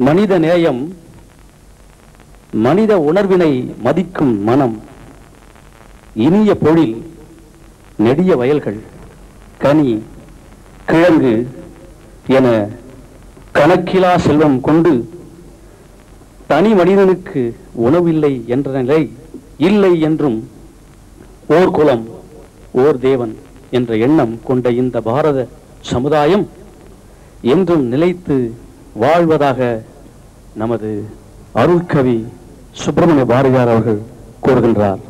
மனித நேயம், மனித உணர்வினை மதிக்கும் மனம், இனிய பொழில், நெடிய வயல்கள், கனி, கிழங்கு என கணக்கிலா செல்வம் கொண்டு தனி மனிதனுக்கு உணவில்லை என்ற நிலை இல்லை என்றும் ஓர் குலம் ஓர் தேவன் என்ற எண்ணம் கொண்ட இந்த பாரத சமுதாயம் என்றும் நிலைத்து வாழ்வதாக நமது அருள்கவி சுப்பிரமணிய பாரதியார் அவர்கள் கூறுகின்றார்.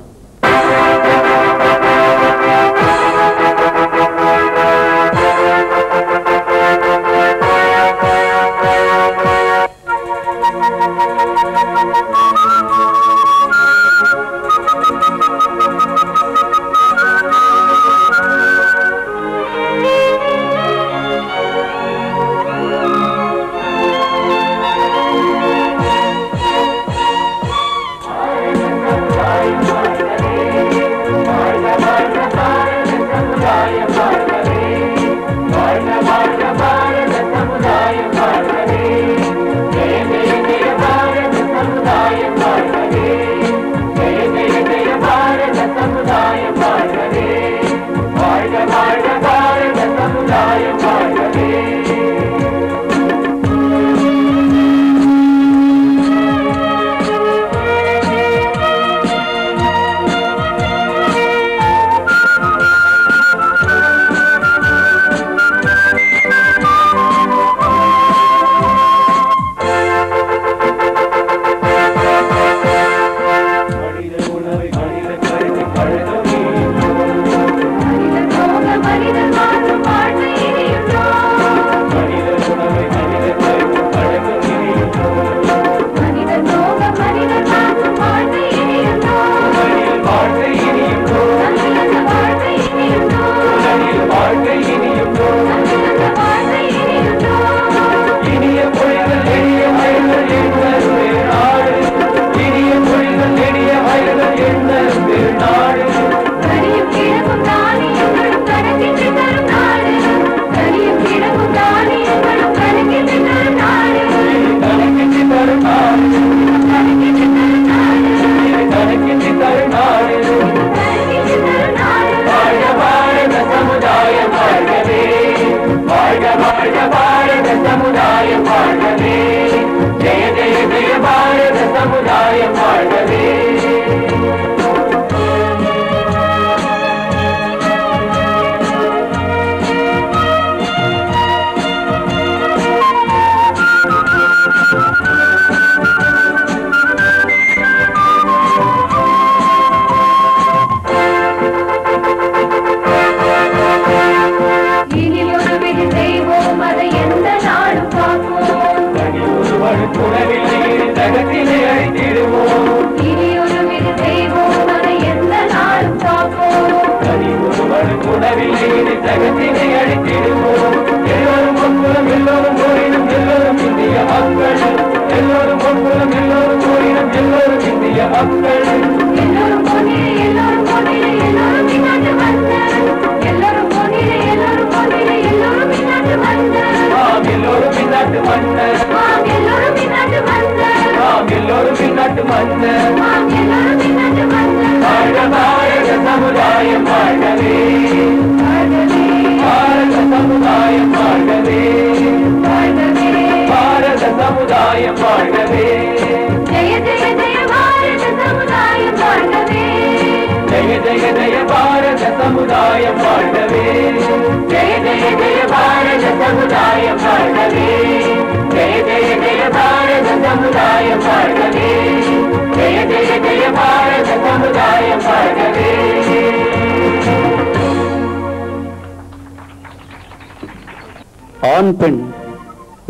ஆண் பெண்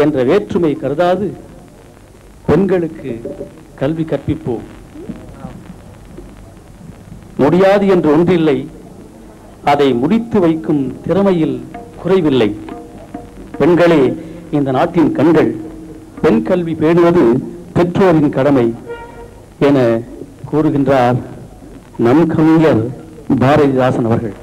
என்ற வேற்றுமை கருதாது பெண்களுக்கு கல்வி கற்பிப்போம். முடியாது என்று ஒன்றில்லை, அதை முடித்து வைக்கும் திறமையில் குறைவில்லை. பெண்களே இந்த நாட்டின் கண்கள், பெண் கல்வி பேணுவது பெற்றோரின் கடமை என கூறுகின்றார் நம் கவிஞர் பாரதிதாசன் அவர்கள்.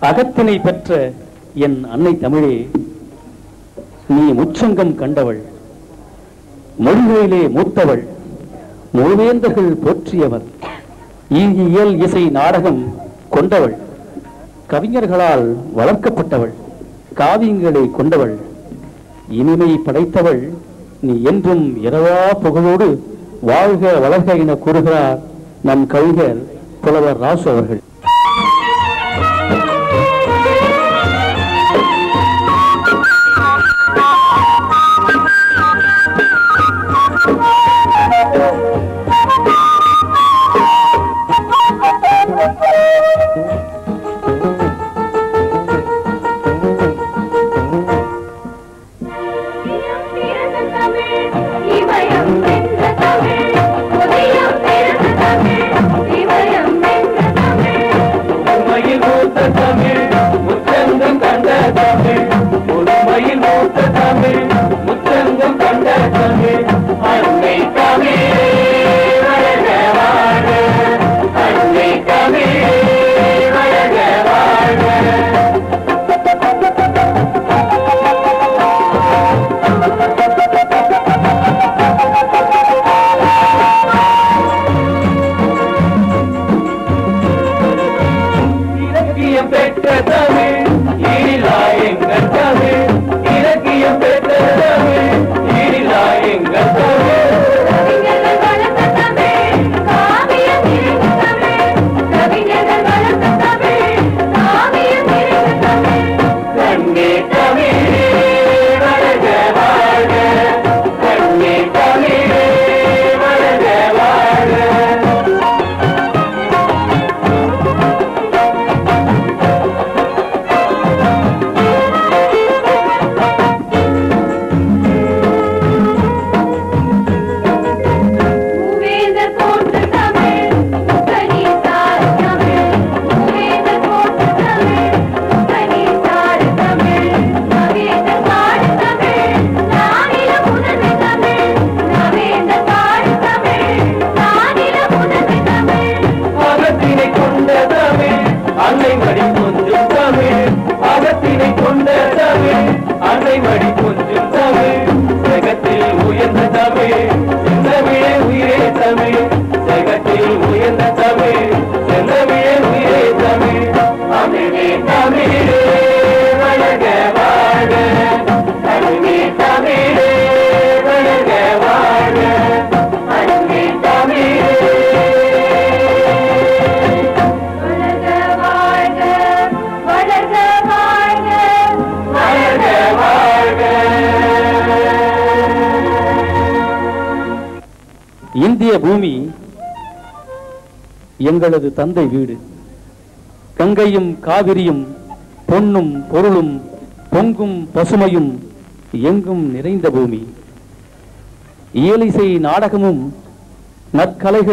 அகத்தினை பெற்ற என் அன்னை தமிழே, நீ முச்சங்கம் கண்டவள், மொழிகளிலே மூத்தவள், மூவேந்தர்கள் போற்றியவர், இயல் இசை நாடகம் கொண்டவள், கவிஞர்களால் வளர்க்கப்பட்டவள், காவியங்களை கொண்டவள், இனிமை படைத்தவள். நீ என்றும் இரவா புகழோடு வாழ்க வளர்க என கூறுகிறார் நம் கவிஞர் புலவர் ராசு அவர்கள். இந்திய பூமி எங்களது தந்தை வீடு. கங்கையும் காவிரியும் பொன்னும் பொருளும் பொங்கும் பசுமையும் எங்கும் நிறைந்த பூமி. இயலிசை நாடகமும் நற்கலைகள்